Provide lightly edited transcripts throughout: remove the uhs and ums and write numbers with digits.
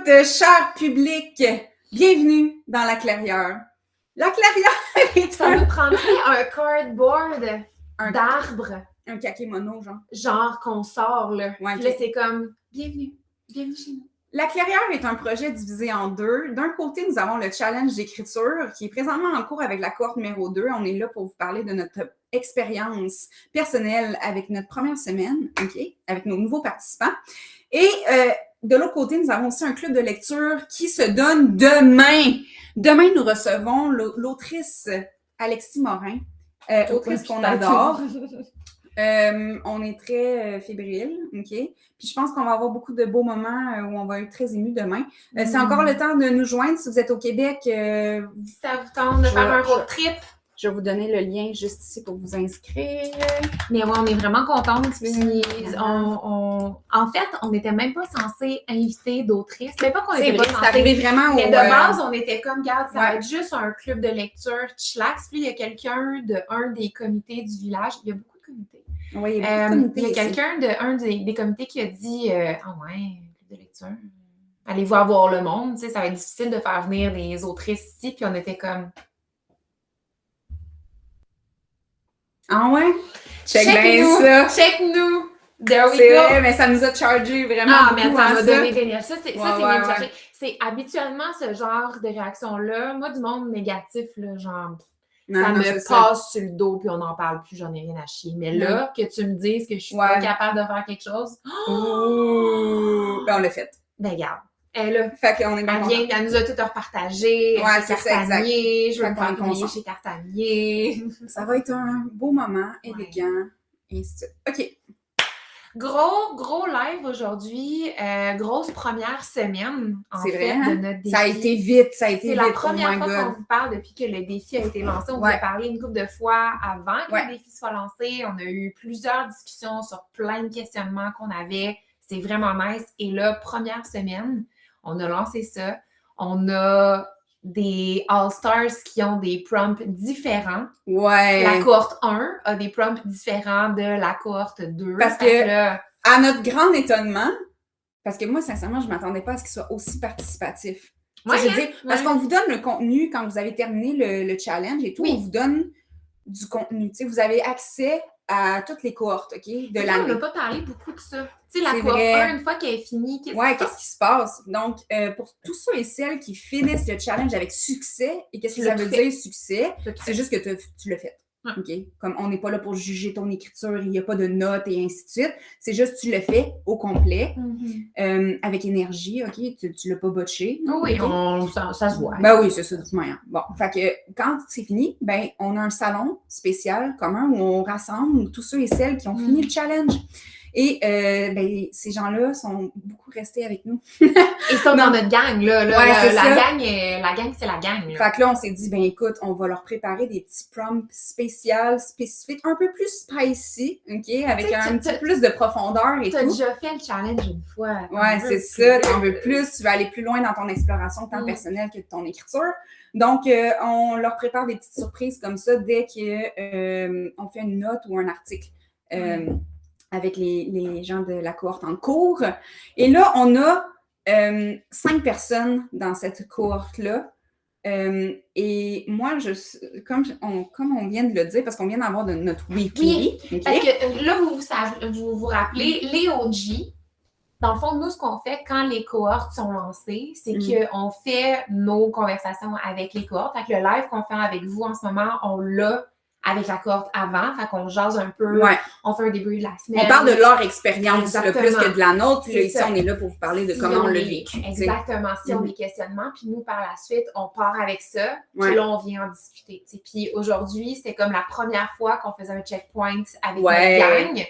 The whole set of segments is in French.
Écoute, cher public, bienvenue dans La Clairière. La Clairière est Ça nous prendrait un cardboard d'arbre. Un kakémono, genre. Genre qu'on sort, là. Ouais, puis là, c'est comme, bienvenue chez nous. La Clairière est un projet divisé en deux. D'un côté, nous avons le challenge d'écriture qui est présentement en cours avec la cohorte numéro 2. On est là pour vous parler de notre expérience personnelle avec notre première semaine, OK, avec nos nouveaux participants. Et de l'autre côté, nous avons aussi un club de lecture qui se donne demain. Demain, nous recevons l'autrice Alexis Morin, autrice qu'on adore. On est très fébrile, OK? Puis je pense qu'on va avoir beaucoup de beaux moments où on va être très émus demain. C'est encore le temps de nous joindre. Si vous êtes au Québec, si ça vous tente de faire un road trip, je vais vous donner le lien juste ici pour vous inscrire. Mais ouais, on est vraiment contente. Puis en fait, on n'était même pas censé inviter d'autrices. C'est pas qu'on était pas censé. C'est arrivé vraiment mais de base, on était comme, regarde, ça va être juste un club de lecture chillax. Puis il y a quelqu'un d'un des comités du village. Il y a beaucoup de comités. Oui, il y a beaucoup de comités. Il y a quelqu'un d'un des comités qui a dit ah ouais, un club de lecture. Allez-vous avoir le monde, tu sais, ça va être difficile de faire venir des autrices ici. Puis on était comme. Ah ouais? Check bien ça! Check-nous! There we c'est go! Vrai, mais ça nous a chargé vraiment. Ah, mais ça m'a donné des liens. Ça, c'est bien chargé. Ouais. C'est habituellement ce genre de réaction-là. Moi, du monde négatif, là, genre, non, ça non, me passe sur le dos, puis on n'en parle plus, j'en ai rien à chier. Mais là, que tu me dises que je suis pas capable de faire quelque chose. Oh! Ben, on l'a fait. Ben, regarde. Elle, là, fait qu'on est bien elle nous a tout repartagé. Ouais, c'est ça, exact. Je vais me faire conseiller chez Cartanier. Ça va être un beau moment, élégant, et ainsi de suite. OK. Gros live aujourd'hui. Grosse première semaine, en fait, de notre défi. Ça a été vite, C'est la première fois qu'on vous parle depuis que le défi a été lancé. On vous a parlé une couple de fois avant que le défi soit lancé. On a eu plusieurs discussions sur plein de questionnements qu'on avait. C'est vraiment nice. Et là, première semaine, on a lancé ça. On a des All-Stars qui ont des prompts différents. Ouais. La cohorte 1 a des prompts différents de la cohorte 2. Parce que, à notre grand étonnement, parce que moi, sincèrement, je ne m'attendais pas à ce qu'il soit aussi participatif. Ouais, je veux dire, parce qu'on vous donne le contenu quand vous avez terminé le challenge et tout, on vous donne du contenu. Tu sais, vous avez accès à toutes les cohortes, OK, de l'année. On n'a pas parlé beaucoup de ça. Tu sais, la cohorte 1, une fois qu'elle est finie, qu'est-ce qui se passe? Donc, pour tous ceux et celles qui finissent le challenge avec succès, et qu'est-ce que ça veut dire succès? C'est juste que tu l'as fait. OK? Comme on n'est pas là pour juger ton écriture, il n'y a pas de notes et ainsi de suite. C'est juste tu le fais au complet, avec énergie, OK? Tu l'as pas botché. Oui, ça se voit. Ben oui, c'est ça, de toute manière. Bon, fait que quand c'est fini, ben on a un salon spécial commun où on rassemble tous ceux et celles qui ont fini le challenge. Et ben, ces gens-là sont beaucoup restés avec nous. Ils sont dans notre gang, là. La gang, c'est la gang. Là. Fait que là, on s'est dit, ben écoute, on va leur préparer des petits prompts spécifiques, un peu plus spicy, OK? Avec un petit peu plus de profondeur et tout. Tu as déjà fait le challenge une fois. Ouais, c'est ça. T'en veux plus. Tu vas aller plus loin dans ton exploration tant personnelle que de ton écriture. Donc, on leur prépare des petites surprises comme ça dès qu'on fait une note ou un article. Avec les gens de la cohorte en cours. Et là, on a 5 personnes dans cette cohorte-là. Et moi, comme on vient de le dire, parce qu'on vient d'avoir notre weekly. Oui, parce que là, vous rappelez, les OG, dans le fond, nous, ce qu'on fait quand les cohortes sont lancées, c'est qu'on fait nos conversations avec les cohortes. Fait que le live qu'on fait avec vous en ce moment, on l'a avec la cohorte avant, fait qu'on jase un peu, on fait un débrief de la semaine. On parle de leur expérience, le plus que de la nôtre, puis ici, on est là pour vous parler de comment on l'a vécu. Exactement, si on a des questionnements, puis nous, par la suite, on part avec ça, puis là, on vient en discuter. Puis aujourd'hui, c'était comme la première fois qu'on faisait un checkpoint avec notre gang.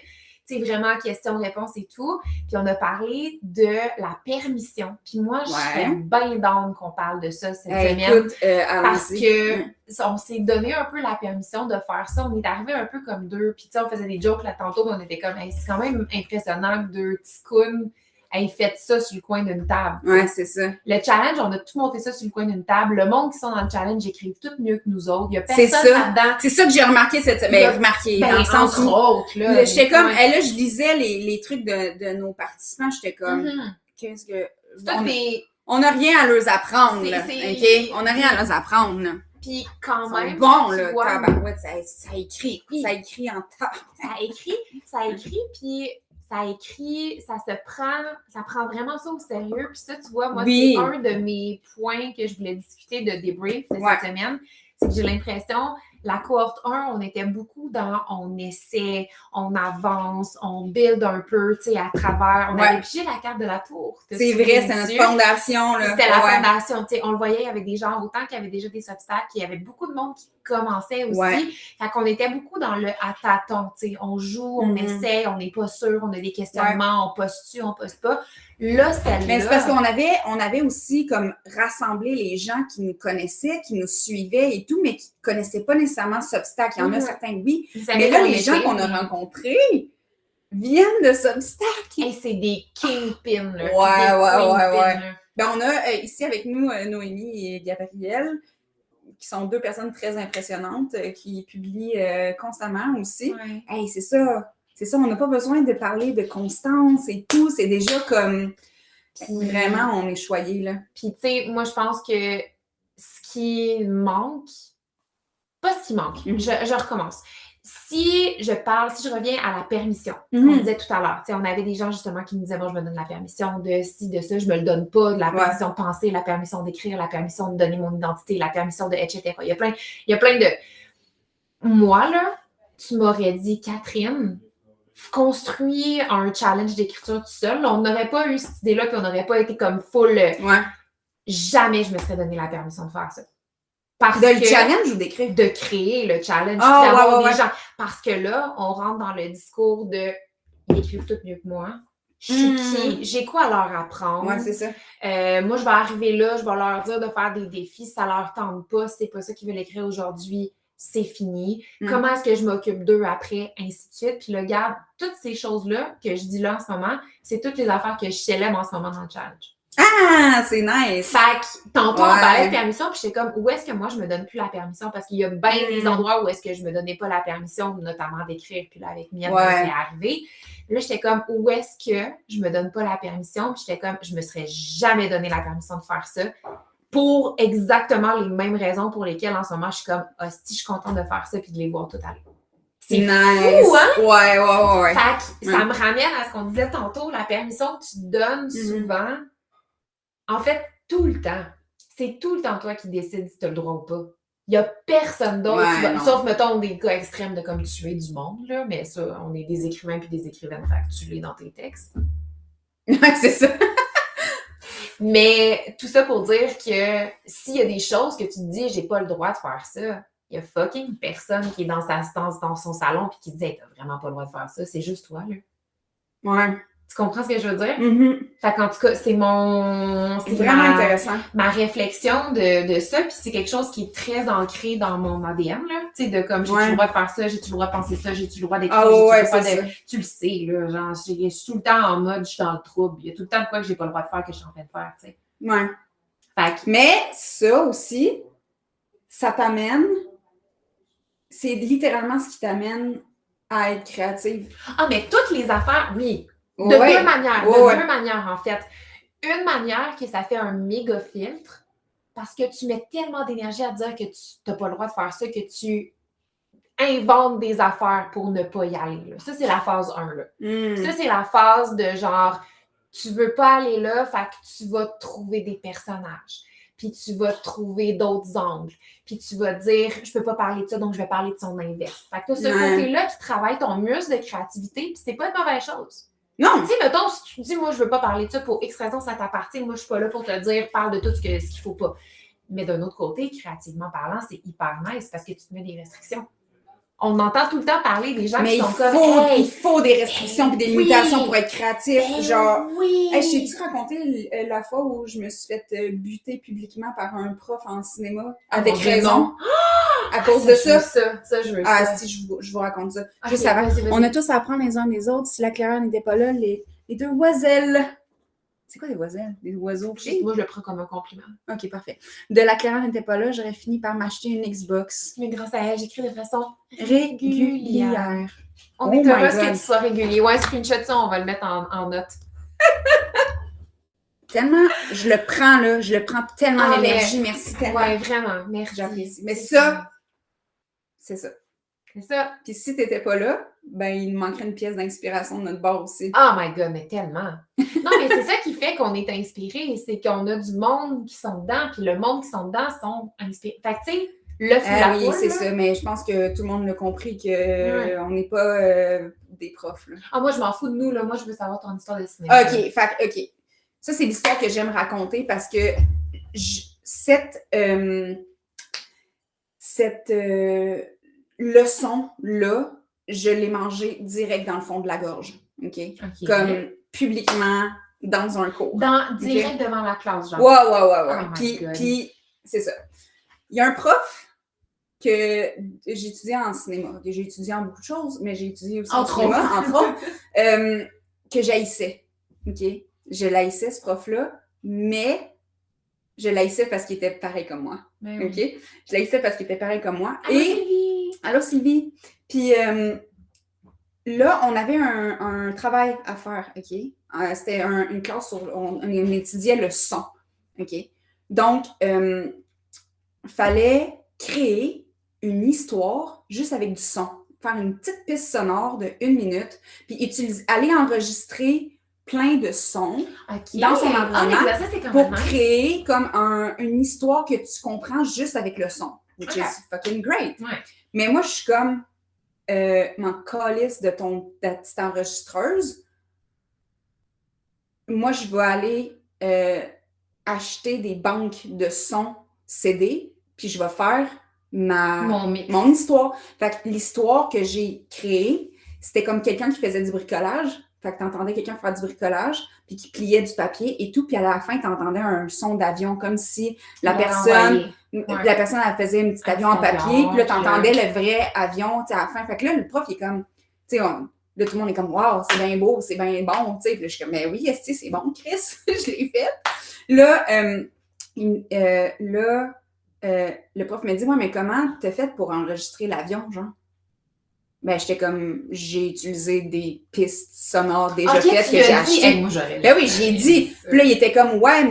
Tu sais, vraiment question-réponse et tout. Puis on a parlé de la permission. Puis moi, je serais bien down qu'on parle de ça cette semaine. Écoute, parce que on s'est donné un peu la permission de faire ça. On est arrivé un peu comme deux. Puis tu sais, on faisait des jokes là tantôt, mais on était comme, hey, c'est quand même impressionnant que deux ticounes aient fait ça sur le coin d'une table. Ouais, c'est ça. Le challenge, on a tout monté ça sur le coin d'une table. Le monde qui sont dans le challenge écrivent tout mieux que nous autres. Il y a personne là-dedans. C'est ça que j'ai remarqué cette semaine. Dans le sens où, là, j'étais comme, là, je lisais les trucs de nos participants. J'étais comme, qu'est-ce que... C'est On n'a rien à leur apprendre, OK? On n'a rien à leur apprendre, là. Puis quand même, bon, là, tabarouette, ça écrit. Oui. Ça écrit en temps. Ça écrit, puis ça prend vraiment ça au sérieux. Puis ça, tu vois, moi, c'est un de mes points que je voulais discuter de débrief de cette semaine. C'est que j'ai l'impression, la cohorte 1, on était beaucoup dans on essaie, on avance, on build un peu, tu sais, à travers. On avait pigé la carte de la tour. C'est vrai, c'est notre fondation, là. C'était la fondation, tu sais. On le voyait avec des gens, autant qu'il y avait déjà des obstacles, il y avait beaucoup de monde qui commençait aussi. Fait qu'on était beaucoup dans le à tâtons, tu sais. On joue, on essaie, on n'est pas sûr, on a des questionnements, on poste-tu, on poste pas. Là, celle-là... Mais c'est parce qu'on avait aussi comme rassemblé les gens qui nous connaissaient, qui nous suivaient et tout, mais qui ne connaissaient pas nécessairement cet obstacle. Il y en a certains, oui. Mais là, les gens qu'on a rencontrés viennent de cet obstacle. Et c'est des kingpins, là. Ouais. Ben, on a ici avec nous Noémie et Gabrielle, qui sont deux personnes très impressionnantes, qui publient constamment aussi. Ouais. Hey, c'est ça, on n'a pas besoin de parler de constance et tout, c'est déjà comme vraiment on est choyé, là. Puis tu sais, moi je pense que ce qui manque, je recommence. Si je reviens à la permission, on disait tout à l'heure, tu sais, on avait des gens justement qui nous disaient, bon, je me donne la permission de ci, de ça, je me le donne pas, la permission de penser, la permission d'écrire, la permission de donner mon identité, la permission de etc. Il y a plein de... Moi, là, tu m'aurais dit, Catherine, construire un challenge d'écriture tout seul, on n'aurait pas eu cette idée-là, puis on n'aurait pas été comme full... Jamais je me serais donné la permission de faire ça. Le challenge ou d'écrire? De créer le challenge, d'avoir des gens. Parce que là, on rentre dans le discours de « ils écrivent tout mieux que moi ». Je suis qui? J'ai quoi à leur apprendre? Ouais, c'est ça. Moi, je vais arriver là, je vais leur dire de faire des défis. Ça leur tente pas, c'est pas ça qu'ils veulent écrire aujourd'hui. C'est fini. Comment est-ce que je m'occupe d'eux après? Ainsi de suite. Puis là, regarde, toutes ces choses-là que je dis là en ce moment, c'est toutes les affaires que je célèbre en ce moment dans le challenge. Ah, c'est nice! Fait que tantôt, on parlait de permission, puis j'étais comme, où est-ce que moi, je me donne plus la permission? Parce qu'il y a bien des endroits où est-ce que je me donnais pas la permission, notamment d'écrire. Puis là, avec Miette, c'est arrivé. Là, j'étais comme, où est-ce que je me donne pas la permission? Puis j'étais comme, je me serais jamais donné la permission de faire ça. Pour exactement les mêmes raisons pour lesquelles, en ce moment, je suis comme, si je suis contente de faire ça, puis de les voir tout à l'heure. C'est nice. Fou, hein? Ouais. Fait que ça me ramène à ce qu'on disait tantôt, la permission que tu te donnes souvent. En fait, tout le temps. C'est tout le temps toi qui décides si tu as le droit ou pas. Il n'y a personne d'autre qui va... Sauf, mettons, des cas extrêmes de comme tuer du monde, là. Mais ça, on est des écrivains puis des écrivaines, fait que tu l'es dans tes textes. Ouais, c'est ça. Mais tout ça pour dire que s'il y a des choses que tu te dis, j'ai pas le droit de faire ça, il y a fucking personne qui est dans son salon puis qui te dit, hey, t'as vraiment pas le droit de faire ça. C'est juste toi, là. Ouais. Tu comprends ce que je veux dire? Fait qu'en tout cas, c'est vraiment intéressant. Ma réflexion de ça, puis c'est quelque chose qui est très ancré dans mon ADN, là. Tu sais, de comme, j'ai-tu le droit de faire ça, j'ai-tu le droit de penser ça, j'ai-tu le droit d'écrire, tu le sais, là. Genre, je suis tout le temps en mode, je suis dans le trouble. Il y a tout le temps de quoi que j'ai pas le droit de faire, que je suis en train de faire, tu sais. Ouais. Fait que... Mais ça aussi, ça t'amène... C'est littéralement ce qui t'amène à être créative. Ah, mais toutes les affaires, oui. De deux manières. Deux manières, en fait. Une manière que ça fait un méga filtre parce que tu mets tellement d'énergie à dire que tu n'as pas le droit de faire ça que tu inventes des affaires pour ne pas y aller. Là. Ça, c'est la phase 1. Là. Ça, c'est la phase de genre, tu veux pas aller là, fait que tu vas trouver des personnages. Puis tu vas trouver d'autres angles. Puis tu vas dire, je peux pas parler de ça, donc je vais parler de son inverse. Fait que tu as ce côté-là qui travaille ton muscle de créativité, puis c'est pas une mauvaise chose. Non! Tu sais, mettons, si tu te dis, moi, je veux pas parler de ça pour X raison, ça t'appartient, moi, je suis pas là pour te dire, parle de tout ce qu'il faut pas. Mais d'un autre côté, créativement parlant, c'est hyper nice parce que tu te mets des restrictions. On entend tout le temps parler des gens qui sont comme... Il faut des restrictions et des limitations pour être créatif. Genre, je t'ai-tu raconté la fois où je me suis fait buter publiquement par un prof en cinéma avec raison? À cause de ça. Ça, je veux ça. Ah, si, je vous raconte ça. Juste avant. On a tous à apprendre les uns des autres. Si la claireur n'était pas là, les deux oiselles. C'est quoi des oiselles? Des oiseaux? Moi, je le prends comme un compliment. OK, parfait. De la claireur n'était pas là, j'aurais fini par m'acheter une Xbox. Mais grâce à elle, j'écris de façon régulière. On est heureuse que tu sois régulier. Ouais, screenshot ça, on va le mettre en note. tellement, je le prends tellement l'énergie. Merci tellement. Ouais, vraiment, merci. J'apprécie. Mais ça, c'est ça. C'est ça. Puis si t'étais pas là, ben il manquerait une pièce d'inspiration de notre bord aussi. Oh my God, mais tellement! Non, mais c'est ça qui fait qu'on est inspiré, c'est qu'on a du monde qui sont dedans, puis le monde qui sont dedans sont inspirés. Fait que, tu sais, le fou la oui, poule, c'est là. Ça, mais je pense que tout le monde l'a compris qu'on n'est pas des profs. Là. Ah, moi, je m'en fous de nous, là. Moi, je veux savoir ton histoire de cinéma. OK. Ça, c'est l'histoire que j'aime raconter parce que cette leçon-là, je l'ai mangée direct dans le fond de la gorge. OK? Comme publiquement dans un cours. Direct devant la classe, genre. Ouais. Puis, c'est ça. Il y a un prof que j'ai étudié en cinéma. J'ai étudié en beaucoup de choses, mais j'ai étudié aussi en cinéma, entre autres, que j'haïssais. OK? Je l'haïssais, ce prof-là, mais je l'haïssais parce qu'il était pareil comme moi. Oui. OK? Je l'haïssais parce qu'il était pareil comme moi. Allô, Sylvie! Puis là, on avait un travail à faire, OK? C'était une classe sur... On étudiait le son, OK? Donc, fallait créer une histoire juste avec du son. Faire une petite piste sonore de 1 minute, puis aller enregistrer plein de sons dans son environnement pour créer comme une histoire que tu comprends juste avec le son, which is fucking great. Ouais. Mais moi, je suis comme m'en calisse de ta petite enregistreuse. Moi, je vais aller acheter des banques de sons CD, puis je vais faire mon histoire. Fait que l'histoire que j'ai créée, c'était comme quelqu'un qui faisait du bricolage. Fait que t'entendais quelqu'un faire du bricolage, puis qui pliait du papier et tout, puis à la fin, t'entendais un son d'avion, comme si la personne, elle faisait un petit avion en papier, puis là, t'entendais le vrai avion, tu sais, à la fin. Fait que là, le prof, il est comme, tu sais, là, tout le monde est comme, wow, c'est bien beau, c'est bien bon, tu sais. Puis là, je suis comme, mais oui, c'est bon, Chris, je l'ai fait. Là, le prof me dit, ouais, mais comment t'as fait pour enregistrer l'avion, genre? Ben, j'étais comme, j'ai utilisé des pistes sonores déjà faites que j'ai achetées. Ben oui, j'ai dit. Puis là, il était comme, ouais,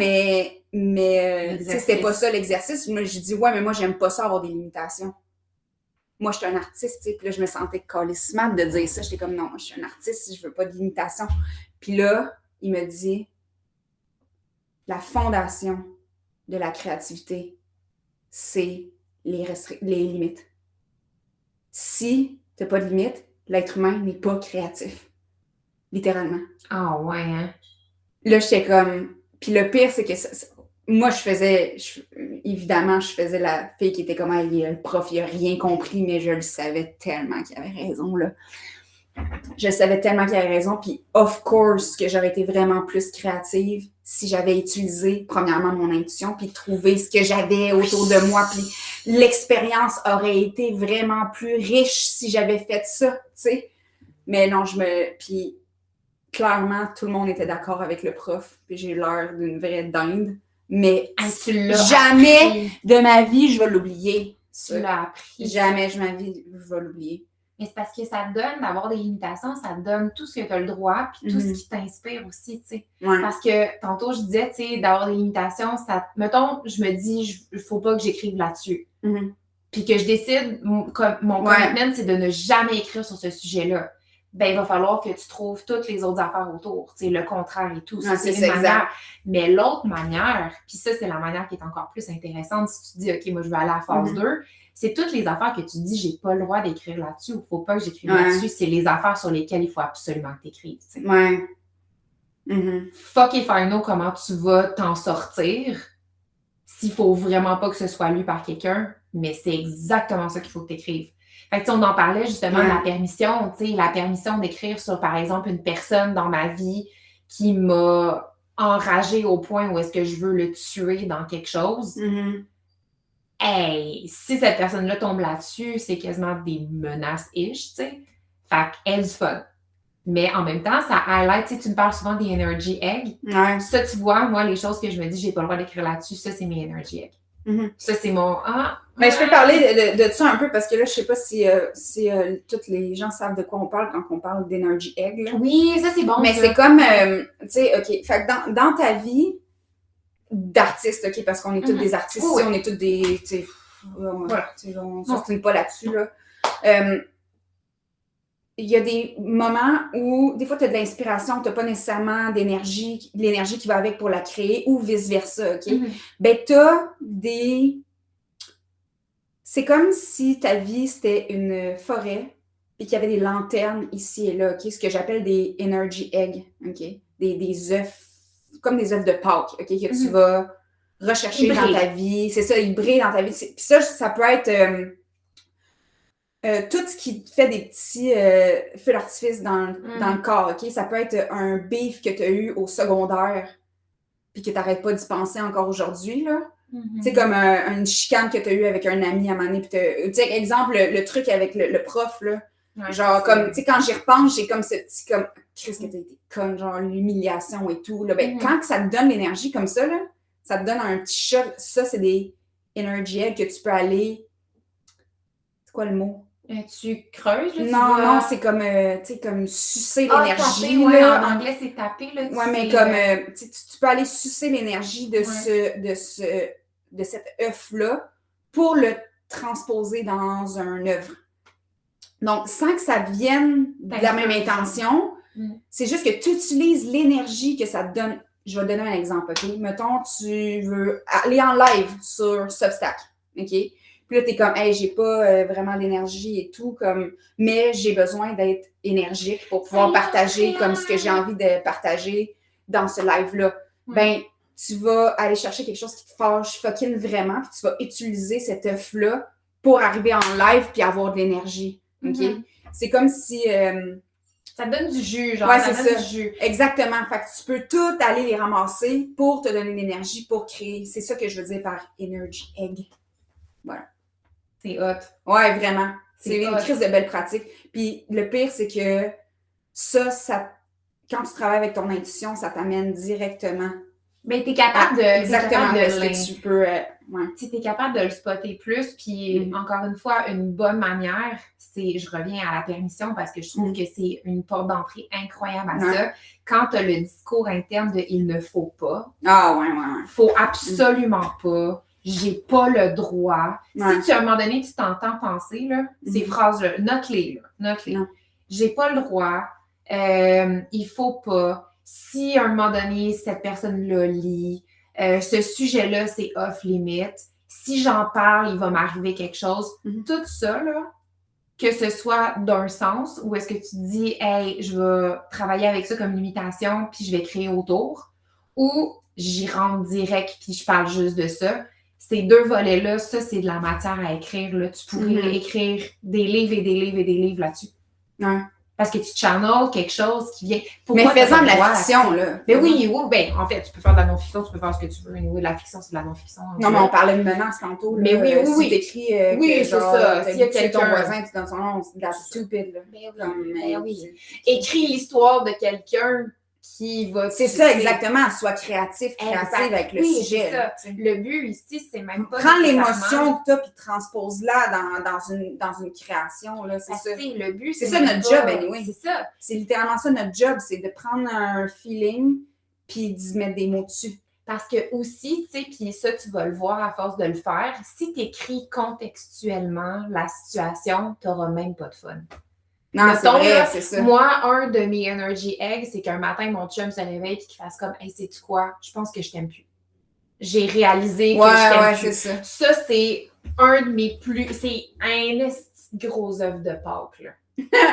mais c'était pas ça l'exercice. Moi, j'ai dit, ouais, mais moi, j'aime pas ça avoir des limitations. Moi, je suis un artiste, tu sais. Puis là, je me sentais calissement de dire ça. J'étais comme, non, je suis un artiste, je veux pas de limitations. Puis là, il me dit, la fondation de la créativité, c'est les limites. Si t'as pas de limite, l'être humain n'est pas créatif. Littéralement. Ah ouais, hein? Là, j'étais comme... Puis le pire, c'est que moi, évidemment, je faisais la fille qui était comme, le prof, il a rien compris, mais je le savais tellement qu'il avait raison, là. Je savais tellement qu'il avait raison, puis of course que j'aurais été vraiment plus créative si j'avais utilisé, premièrement, mon intuition, puis trouvé ce que j'avais autour de moi, puis l'expérience aurait été vraiment plus riche si j'avais fait ça, tu sais. Mais non, puis clairement, tout le monde était d'accord avec le prof, puis j'ai eu l'air d'une vraie dinde, mais jamais de ma vie, je vais l'oublier. Tu l'as appris. Jamais de ma vie, je vais l'oublier. Mais c'est parce que ça te donne d'avoir des limitations, ça te donne tout ce que tu as le droit, puis tout ce qui t'inspire aussi, tu sais. Ouais. Parce que tantôt, je disais, tu sais, d'avoir des limitations, mettons, je me dis, il faut pas que j'écrive là-dessus. Puis que je décide, mon commitment, c'est de ne jamais écrire sur ce sujet-là. Ben, il va falloir que tu trouves toutes les autres affaires autour, tu sais, le contraire et tout. Ça, c'est une manière. Mais l'autre manière, puis ça, c'est la manière qui est encore plus intéressante, si tu dis, OK, moi, je vais aller à la phase 2, c'est toutes les affaires que tu dis, j'ai pas le droit d'écrire là-dessus ou faut pas que j'écrive là-dessus, c'est les affaires sur lesquelles il faut absolument que tu écrives, tu sais. Ouais. Fuck if I know comment tu vas t'en sortir s'il faut vraiment pas que ce soit lu par quelqu'un, mais c'est exactement ça qu'il faut que tu écrives. Fait que, on en parlait justement de la permission, tu sais, la permission d'écrire sur, par exemple, une personne dans ma vie qui m'a enragée au point où est-ce que je veux le tuer dans quelque chose. Hey, si cette personne-là tombe là-dessus, c'est quasiment des menaces-ish, tu sais. Fait qu'elle est du fun. Mais en même temps, ça highlight, tu sais, tu me parles souvent des energy eggs. Ouais. Ça, tu vois, moi, les choses que je me dis, j'ai pas le droit d'écrire là-dessus, ça, c'est mes energy eggs. Ça, c'est mon... Mais je peux parler de ça un peu parce que là, je sais pas si tous les gens savent de quoi on parle quand on parle d'energy egg. Là. Oui, ça, c'est bon. Mais c'est comme, tu sais, OK, fait que dans ta vie, d'artistes, OK, parce qu'on est tous des artistes, on est tous des, on s'obstine pas là-dessus, là. Il y a des moments où, des fois, tu as de l'inspiration, tu n'as pas nécessairement l'énergie qui va avec pour la créer, ou vice-versa, OK? Ben, tu as des... C'est comme si ta vie, c'était une forêt, puis qu'il y avait des lanternes ici et là, OK? Ce que j'appelle des energy eggs, OK? Des œufs, comme des œufs de Pâques, OK? Que tu vas rechercher dans ta vie. C'est ça, ils brillent dans ta vie. Puis ça peut être tout ce qui te fait des petits feux d'artifice dans le corps, OK? Ça peut être un beef que tu as eu au secondaire, puis que tu n'arrêtes pas d'y penser encore aujourd'hui, là. Tu sais, comme une chicane que tu as eue avec un ami à un moment donné. Tu sais, exemple, le truc avec le prof, là. Genre, comme, tu sais, quand j'y repense, j'ai comme ce petit, comme, Chris, que t'as été conne, genre, l'humiliation et tout. Là. Ben, quand ça te donne l'énergie comme ça, là, ça te donne un petit choc. Ça, c'est des energy eggs que tu peux aller. C'est quoi le mot? Tu creuses, là? Non, c'est comme, tu sais, comme sucer l'énergie. Taper, en anglais, c'est taper, là. Ouais, mais comme, tu peux aller sucer l'énergie de de cet œuf-là pour le transposer dans un œuvre. Donc, sans que ça vienne de la même intention, c'est juste que tu utilises l'énergie que ça te donne. Je vais te donner un exemple, OK? Mettons, tu veux aller en live sur Substack, OK? Puis là, t'es comme, hey, j'ai pas vraiment d'énergie et tout, comme, mais j'ai besoin d'être énergique pour pouvoir partager comme ce que j'ai envie de partager dans ce live-là. Ben, tu vas aller chercher quelque chose qui te fâche fucking vraiment, puis tu vas utiliser cet œuf-là pour arriver en live puis avoir de l'énergie. OK? C'est comme si... ça te donne du jus, genre. Ouais, c'est ça. Du jus. Exactement. Fait que tu peux tout aller les ramasser pour te donner l'énergie, pour créer. C'est ça que je veux dire par energy egg. Voilà. C'est hot. Ouais, vraiment. C'est une crise de belle pratique. Puis le pire, c'est que ça, quand tu travailles avec ton intuition, ça t'amène directement. Ben, t'es capable de... Exactement, parce que tu peux... T'es capable de le spotter plus, puis encore une fois, une bonne manière, c'est, je reviens à la permission parce que je trouve que c'est une porte d'entrée incroyable à ça. Quand t'as le discours interne de « il ne faut pas », faut absolument pas, j'ai pas le droit. Si tu, à un moment donné, tu t'entends penser, là, ces phrases-là, note-les, j'ai pas le droit, il faut pas. Si à un moment donné, cette personne-là lit, ce sujet-là, c'est off-limit. Si j'en parle, il va m'arriver quelque chose. Tout ça, là, que ce soit d'un sens, ou est-ce que tu dis, hey, je vais travailler avec ça comme limitation, puis je vais créer autour, ou j'y rentre direct, puis je parle juste de ça. Ces deux volets-là, ça, c'est de la matière à écrire. Là. Tu pourrais écrire des livres et des livres et des livres là-dessus. Parce que tu channels quelque chose qui vient... Mais faisant de la fiction, là. Mais oui, ben, en fait, tu peux faire de la non-fiction, tu peux faire ce que tu veux. Oui, la fiction, c'est de la non-fiction. Non, mais on parlait de menace tantôt. Mais oui. Si t'écris c'est ça. S'il y a quelqu'un... ton voisin, tu donnes son nom, c'est de la stupide, là. Mais oui. Écris l'histoire de quelqu'un qui va... C'est ça, exactement. Sois créative avec le sujet. Ça. Le but ici, c'est même pas... Prends l'émotion que tu as puis transpose-la dans une création. Là, c'est ça. Le but, c'est ça notre job, anyway. C'est ça. C'est littéralement ça notre job, c'est de prendre un feeling puis d'y mettre des mots dessus. Parce que aussi, tu sais, puis ça, tu vas le voir à force de le faire, si tu écris contextuellement la situation, tu n'auras même pas de fun. Non, c'est vrai, c'est ça. Moi, un de mes energy eggs, c'est qu'un matin, mon chum se réveille et qu'il fasse comme « Hey, sais-tu quoi? Je pense que je t'aime plus. » J'ai réalisé que je t'aime plus. C'est ça. Ça, c'est un de mes plus... C'est un gros œuf de Pâques, là.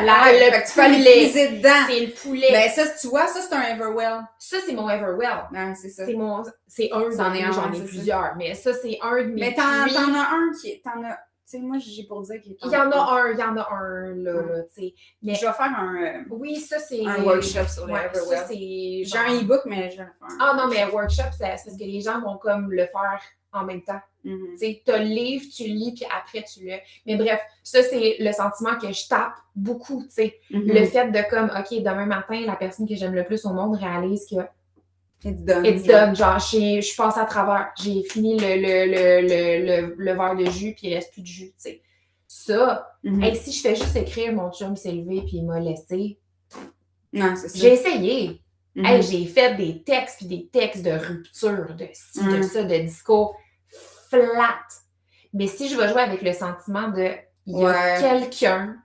Là, tu peux aller l'utiliser dedans. C'est le poulet. Ben ça, tu vois, ça, c'est un Everwell. Ça, c'est mon Everwell. Non, c'est ça. C'est un j'en ai plusieurs. Mais ça, c'est un de mes Mais t'en as un qui est... Tu sais, moi, j'ai pour dire qu'il est... Il y en a un, là, tu sais. Mais je vais faire un... oui, ça, c'est... Un workshop sur le Everwell. Ça, c'est... J'ai un e-book, mais je vais le faire. Ah non, mais workshop, c'est parce que les gens vont comme le faire en même temps. Tu sais, tu as le livre, tu lis, puis après, tu le... Mais bref, ça, c'est le sentiment que je tape beaucoup, tu sais. Le fait de comme, OK, demain matin, la personne que j'aime le plus au monde réalise que It's done. Genre, je suis passée à travers. J'ai fini le verre de jus, puis il reste plus de jus, tu sais. Ça, hey, si je fais juste écrire, mon chum s'est levé, puis il m'a laissé. Non, c'est ça. J'ai essayé. Hey, j'ai fait des textes, puis des textes de rupture, de ci, de ça, de discours flat. Mais si je vais jouer avec le sentiment de il y a quelqu'un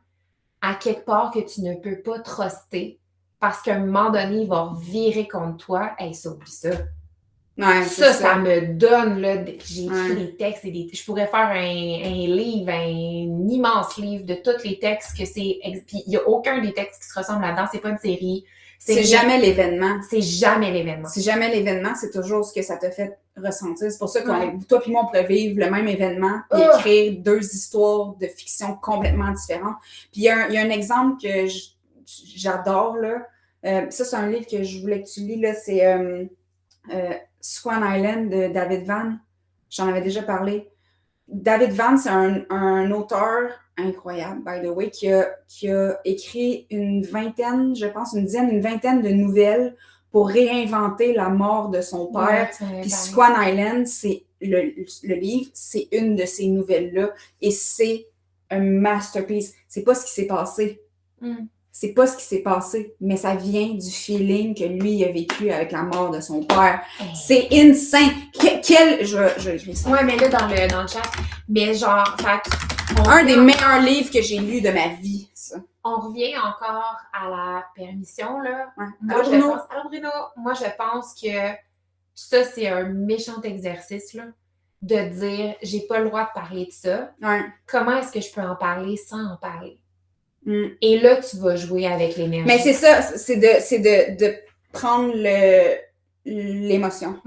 à quelque part que tu ne peux pas truster parce qu'à un moment donné, il va virer contre toi, hey, ça, oublie ça. Ça me donne, là, j'ai écrit des textes et je pourrais faire un livre, un immense livre de tous les textes que c'est, puis il n'y a aucun des textes qui se ressemblent là-dedans, c'est pas une série. C'est jamais l'événement. C'est jamais l'événement. C'est jamais l'événement, c'est toujours ce que ça te fait ressentir. C'est pour ça que toi et moi, on pourrait vivre le même événement et écrire 2 histoires de fiction complètement différentes. Puis il y a un exemple que j'adore, là. Ça, c'est un livre que je voulais que tu lis, là. C'est Swan Island de David Vann. J'en avais déjà parlé. David Vann, c'est un auteur incroyable, by the way, qui a écrit une vingtaine de nouvelles pour réinventer la mort de son père. Puis Swan Island, c'est le livre, c'est une de ces nouvelles-là. Et c'est un masterpiece. C'est pas ce qui s'est passé. C'est pas ce qui s'est passé, mais ça vient du feeling que lui a vécu avec la mort de son père. C'est insane! Je écris ça. Ouais, mais là, dans le chat, mais genre, un des meilleurs livres que j'ai lus de ma vie, ça. On revient encore à la permission, là. Ouais. Alors, Bruno, moi, je pense que ça, c'est un méchant exercice, là, de dire, j'ai pas le droit de parler de ça. Comment est-ce que je peux en parler sans en parler? Et là, tu vas jouer avec l'énergie. Mais c'est ça, c'est de prendre l'émotion.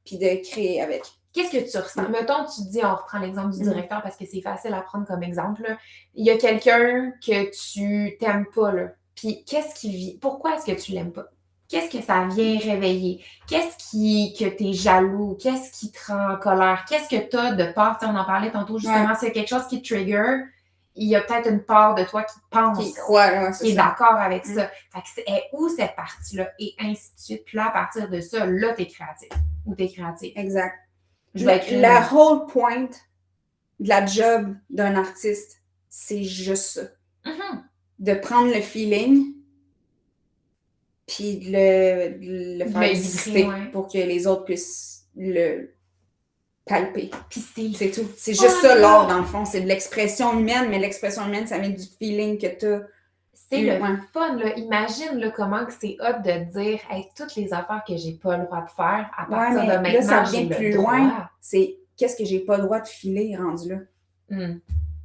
Puis de créer avec. Qu'est-ce que tu ressens? Mettons, tu te dis, on reprend l'exemple du directeur parce que c'est facile à prendre comme exemple. Là. Il y a quelqu'un que tu t'aimes pas, là. Puis qu'est-ce qui vit? Pourquoi est-ce que tu l'aimes pas? Qu'est-ce que ça vient réveiller? Que t'es jaloux? Qu'est-ce qui te rend en colère? Qu'est-ce que t'as de peur? On en parlait tantôt, justement, c'est quelque chose qui te trigger. Il y a peut-être une part de toi qui pense, qui est d'accord avec ça. Fait que c'est où cette partie-là? Et ainsi de suite. Puis là, à partir de ça, là, t'es créatif. Ou t'es créatif. Exact. La whole point de la job d'un artiste, c'est juste ça. De prendre le feeling puis de le faire exister pour que les autres puissent le palper. Puis c'est tout. C'est juste ça, l'art, dans le fond. C'est de l'expression humaine, mais l'expression humaine, ça vient du feeling que tu as. C'est le fun, là. Imagine là, comment que c'est hot de dire hey, toutes les affaires que j'ai pas le droit de faire à partir de maintenant. Là, ça vient plus loin. C'est qu'est-ce que j'ai pas le droit de filer rendu là.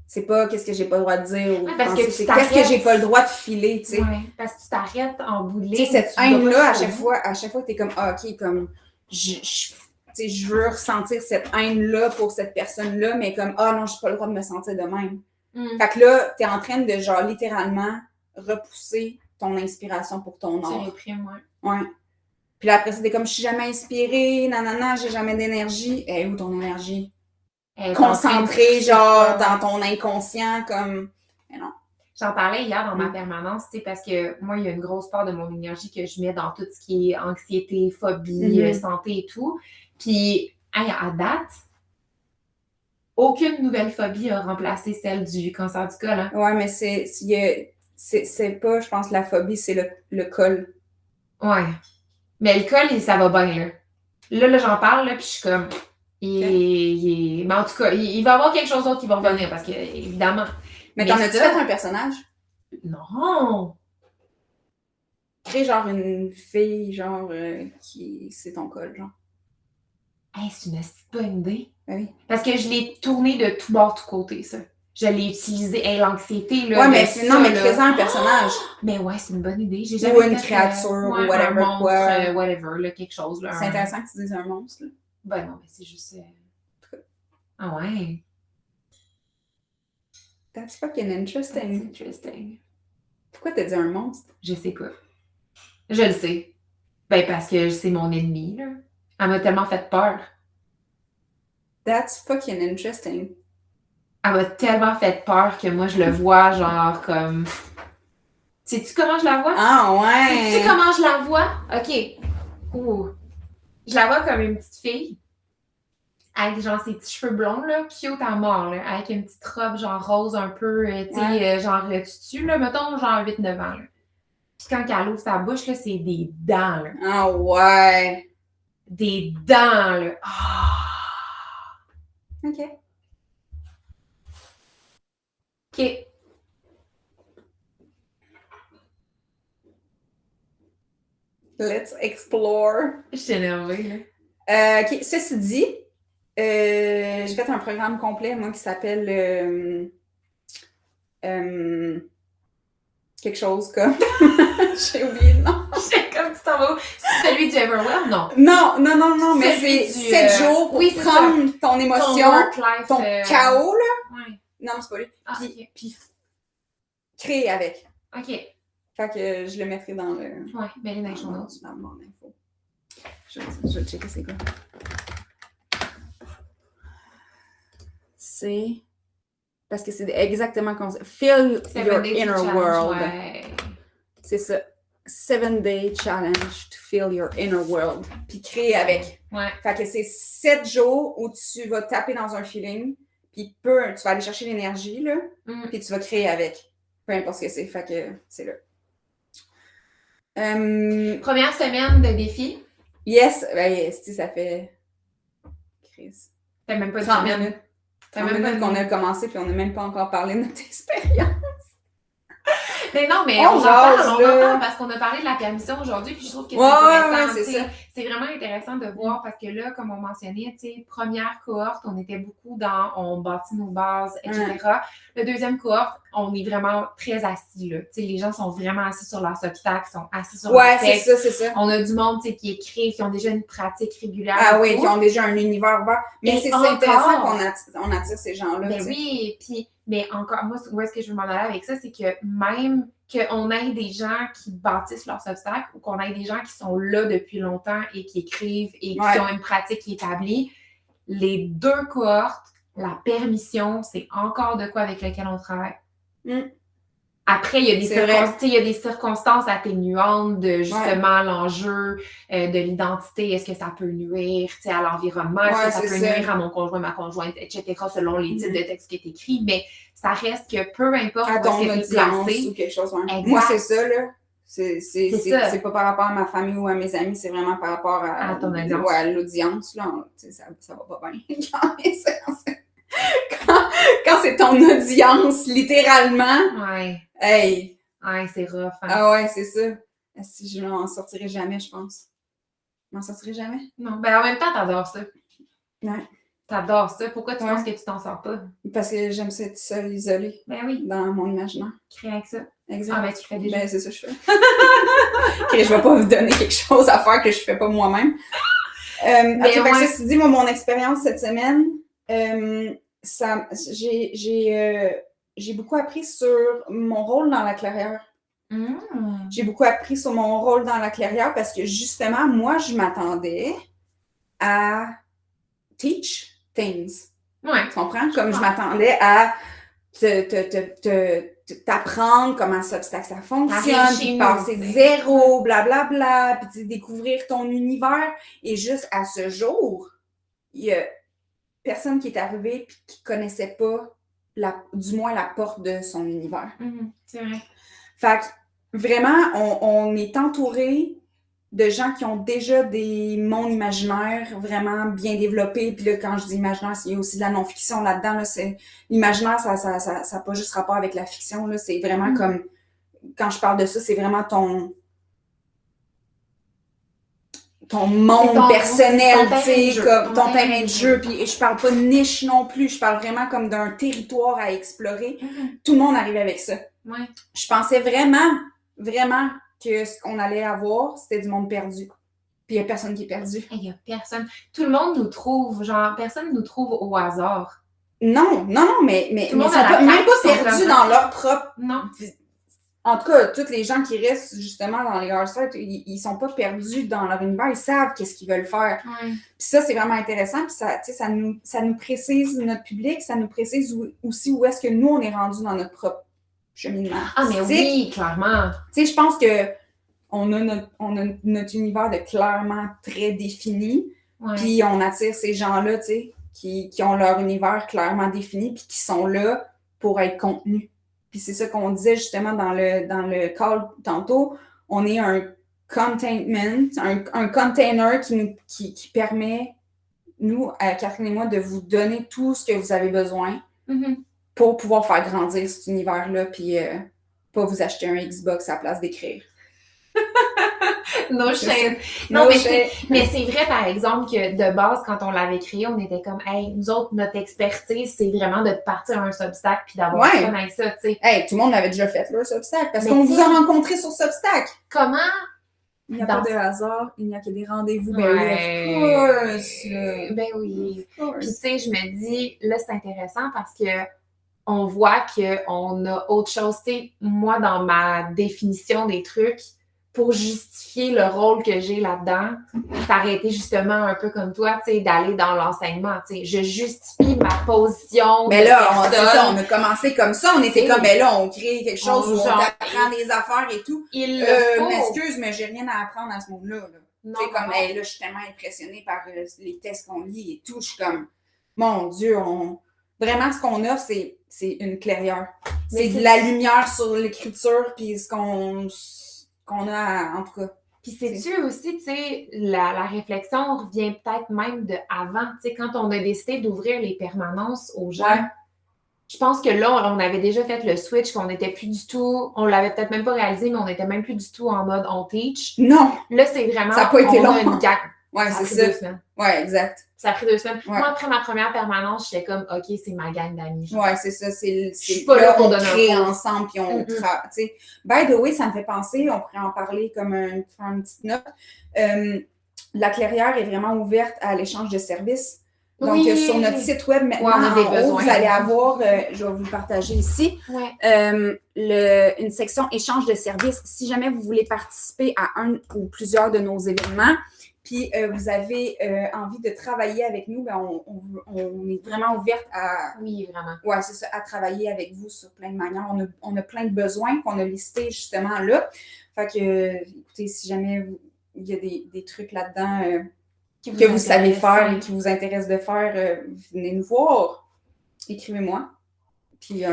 C'est pas qu'est-ce que j'ai pas le droit de dire ou penser, c'est qu'est-ce que j'ai pas le droit de filer, tu sais. Parce que tu t'arrêtes en bout de ligne. Tu sais, cette haine-là, à chaque fois que t'es comme OK, comme je veux ressentir cette haine-là pour cette personne-là, mais comme non, j'ai pas le droit de me sentir de même. Fait que là, t'es en train de genre littéralement repousser ton inspiration pour ton art. Tu réprimes, Puis là, après ça, t'es comme je suis jamais inspirée, nanana, j'ai jamais d'énergie. Où ton énergie? Concentrée, genre, dans ton inconscient, comme. Mais non. J'en parlais hier dans ma permanence, tu sais, parce que moi, il y a une grosse part de mon énergie que je mets dans tout ce qui est anxiété, phobie, santé et tout. Puis, à date, aucune nouvelle phobie a remplacé celle du cancer du col. Hein? Ouais, mais c'est pas, je pense, la phobie, c'est le col. Ouais. Mais le col, ça va bien, là. Là, j'en parle, là, puis je suis comme... Mais en tout cas, il va y avoir quelque chose d'autre qui va revenir, parce que, évidemment... Mais t'en as-tu fait un personnage? Non! Crée genre une fille, genre, qui... C'est ton col, genre. Hey, c'est une bonne idée. Oui. Parce que je l'ai tourné de tout bord, tout côté, ça. Je l'ai utilisé. Hey, l'anxiété, là. Ouais, mais crée-en un personnage. Mais ouais, c'est une bonne idée. Ou une créature, ou whatever, un monstre, whatever, là, quelque chose, là. C'est intéressant que tu dises un monstre, là. Ben non, mais c'est juste... Ah ouais. That's fucking interesting. That's interesting. Pourquoi t'as dit un monstre? Je sais pas. Je le sais. Ben parce que c'est mon ennemi, là. Elle m'a tellement fait peur. That's fucking interesting. Elle m'a tellement fait peur que moi, je le vois genre comme... Sais-tu comment je la vois? Ah ouais! Sais-tu comment je la vois? OK. Ouh. Je la vois comme une petite fille. Avec genre ses petits cheveux blonds, là, cute à mort, là. Avec une petite robe genre rose un peu, tu sais, genre tutu, là, mettons genre 8-9 ans, là. Puis quand elle ouvre sa bouche, là, c'est des dents, là. Ah ouais! Des dents, là. Ah! OK. OK. Let's explore. Je suis énervée, là. OK, ceci dit, j'ai fait un programme complet, moi, qui s'appelle quelque chose comme... J'ai oublié le nom. J'ai comme tu t'en vas. C'est celui du Everwell, non? Non, mais c'est 7 jours pour prendre ton émotion, ton chaos, là. Ouais. Non, c'est pas lui. Ah, puis créer avec. OK. Fait que je le mettrai dans le... Ouais, mais dans les show notes. Dans mon info. Je vais checker c'est quoi. C'est... Parce que c'est exactement comme ça. Feel your inner world. Ouais. C'est ça. 7-day challenge to feel your inner world. Puis créer avec. Ouais. Fait que c'est 7 jours où tu vas taper dans un feeling. Puis tu vas aller chercher l'énergie, là. Puis tu vas créer avec. Peu importe ce que c'est. Fait que c'est là. Première semaine de défi. Yes. Ben, yes, ça fait... Chris. T'as même pas 30 minutes. 30 minutes qu'on a commencé, puis on n'a même pas encore parlé de notre expérience. Mais non, mais on en parle parce qu'on a parlé de la permission aujourd'hui, puis je trouve que c'est intéressant. Ouais, c'est ça. C'est vraiment intéressant de voir parce que là, comme on mentionnait, tu sais, première cohorte, on était beaucoup dans on bâtit nos bases, etc. Le deuxième cohorte, on est vraiment très assis, là. Tu sais, les gens sont vraiment assis sur leurs obstacles, sont assis sur leurs textes. Ouais, c'est ça. On a du monde, tu sais, qui écrit, qui ont déjà une pratique régulière. Ah oui, qui ont déjà un univers ouvert. Mais c'est intéressant qu'on attire ces gens-là. Ben oui, puis, mais encore, moi, où est-ce que je veux m'en aller avec ça, c'est que même qu'on ait des gens qui bâtissent leurs obstacles ou qu'on ait des gens qui sont là depuis longtemps et qui écrivent et qui ont une pratique établie, les deux cohortes, la permission, c'est encore de quoi avec lequel on travaille. Après, il y a des circonstances atténuantes de justement l'enjeu de l'identité. Est-ce que ça peut nuire à l'environnement? Est-ce que ça peut nuire à mon conjoint, ma conjointe, etc. selon les types de textes qui est écrit? Mais ça reste que peu importe à ton audience ou quelque chose. Moi, c'est ça, là. C'est pas par rapport à ma famille ou à mes amis, c'est vraiment par rapport à ton audience. À l'audience. Là, ça va pas bien. Quand c'est ton audience, littéralement. Ouais. Hey! Ouais, c'est rough. Hein? Ah ouais, c'est ça. Si je m'en sortirai jamais, je pense. Je m'en sortirai jamais? Non. Ben en même temps, t'adores ça. Ouais. T'adores ça. Pourquoi tu penses que tu t'en sors pas? Parce que j'aime ça être seule, isolée. Ben oui. Dans mon imaginaire. Créer avec ça. Exact. Ah ben tu fais déjà. Ben c'est ça que je fais. Okay, je vais pas vous donner quelque chose à faire que je fais pas moi-même. Fait que ceci dit, moi, mon expérience cette semaine, j'ai beaucoup appris sur mon rôle dans la clairière. J'ai beaucoup appris sur mon rôle dans la clairière parce que justement, moi, je m'attendais à teach things. Ouais. Tu comprends? Comme je m'attendais à t'apprendre comment ça fonctionne, puis passer de zéro, blablabla, puis découvrir ton univers. Et juste à ce jour, il y a personne qui est arrivé et qui connaissait pas du moins la porte de son univers. C'est vrai. Fait que vraiment, on est entouré de gens qui ont déjà des mondes imaginaires vraiment bien développés. Puis là, quand je dis imaginaire, il y a aussi de la non-fiction là-dedans. Là, l'imaginaire, ça n'a pas juste rapport avec la fiction. Là, c'est vraiment comme, quand je parle de ça, c'est vraiment ton monde personnel, tu sais, comme ton terrain de jeu. Puis je parle pas de niche non plus, je parle vraiment comme d'un territoire à explorer. Tout le monde arrive avec ça. Ouais. Je pensais vraiment que ce qu'on allait avoir, c'était du monde perdu. Puis il n'y a personne qui est perdu. Il n'y a personne. Tout le monde nous trouve, genre, personne nous trouve au hasard. Non, mais tout le monde sont même pas perdus dans leur propre... Non. En tout cas, tous les gens qui restent justement dans les hard-sites, ils sont pas perdus dans leur univers, ils savent qu'est-ce qu'ils veulent faire. Ouais. Puis ça, c'est vraiment intéressant, puis ça nous précise notre public, ça nous précise aussi où est-ce que nous, on est rendu dans notre propre cheminement. Ah, mais oui, clairement. Tu sais, je pense que on a notre univers de clairement très défini, puis on attire ces gens-là, tu sais, qui ont leur univers clairement défini, puis qui sont là pour être contenus. Puis c'est ça qu'on disait justement dans le call tantôt. on est un containment, un container qui permet, nous, Catherine et moi, de vous donner tout ce que vous avez besoin pour pouvoir faire grandir cet univers-là, puis pas vous acheter un Xbox à la place d'écrire. No shame. Non, mais c'est vrai, par exemple, que de base, quand on l'avait créé, on était comme, hey, nous autres, notre expertise, c'est vraiment de partir un Substack puis d'avoir fun avec ça, tu sais. Hey, tout le monde l'avait déjà fait, là, Substack, parce qu'on vous a rencontré sur Substack. Comment? Il n'y a pas de hasard, il n'y a que des rendez-vous. Ben oui. Puis tu sais, je me dis, là, c'est intéressant parce que on voit qu'on a autre chose. Tu sais, moi, dans ma définition des trucs, pour justifier le rôle que j'ai là-dedans, ça aurait été justement un peu comme toi, tu sais, d'aller dans l'enseignement, tu sais. Je justifie ma position. Mais là, on a commencé comme ça. On était comme, ben là, on crée quelque chose où on apprend des affaires et tout. M'excuse, mais j'ai rien à apprendre à ce monde-là. Tu sais, comme, hey, là, je suis tellement impressionnée par les tests qu'on lit et tout. Je suis comme, mon Dieu, vraiment, ce qu'on offre, c'est une clairière. C'est de la lumière sur l'écriture, puis ce qu'on a, en tout cas. Puis c'est-tu aussi, tu sais, la réflexion revient peut-être même de avant, tu sais, quand on a décidé d'ouvrir les permanences aux gens, je pense que là, on avait déjà fait le switch, qu'on n'était plus du tout, on l'avait peut-être même pas réalisé, mais on n'était même plus du tout en mode on teach. Non! Là, c'est vraiment, ça n'a pas été long. Une gang. Ouais, c'est ça. 2 semaines. Ouais, exact. Ça a pris 2 semaines. Ouais. Moi, après ma première permanence, j'étais comme, OK, c'est ma gang d'amis. Ouais, c'est ça. Je suis pas là pour donner un crée ensemble, puis on travaille. Tu sais, by the way, ça me fait penser, on pourrait en parler comme faire une petite note. La clairière est vraiment ouverte à l'échange de services. Donc, sur notre site web, maintenant, en haut, vous allez avoir, je vais vous le partager ici, une section échange de services. Si jamais vous voulez participer à un ou plusieurs de nos événements, puis vous avez envie de travailler avec nous, ben on est vraiment ouverte à... Oui, vraiment. Ouais, c'est ça, à travailler avec vous sur plein de manières. On a plein de besoins qu'on a listés justement là. Fait que, écoutez, si jamais il y a des trucs là-dedans que vous savez faire et qui vous intéresse de faire, venez nous voir. Écrivez-moi. Puis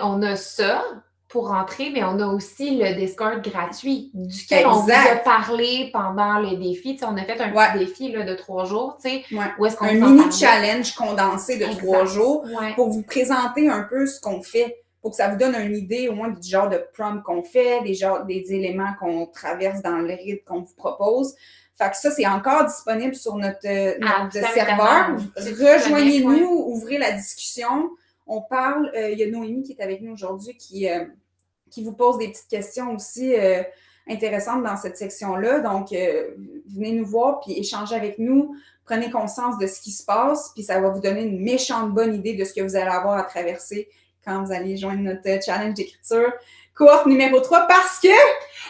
on a ça pour rentrer, mais on a aussi le Discord gratuit duquel on vous a parlé pendant le défi. Tu sais, on a fait un petit défi là, de 3 jours, tu sais. Où est-ce qu'on un mini-challenge condensé de 3 jours pour vous présenter un peu ce qu'on fait, pour que ça vous donne une idée au moins du genre de prompt qu'on fait, des éléments qu'on traverse dans le rythme qu'on vous propose. Fait que ça, c'est encore disponible sur notre serveur. Rejoignez-nous, ouvrez la discussion. On parle, il y a Noémie qui est avec nous aujourd'hui qui vous pose des petites questions aussi intéressantes dans cette section-là. Donc, venez nous voir puis échangez avec nous. Prenez conscience de ce qui se passe, puis ça va vous donner une méchante bonne idée de ce que vous allez avoir à traverser quand vous allez joindre notre challenge d'écriture. Cohorte numéro 3, parce que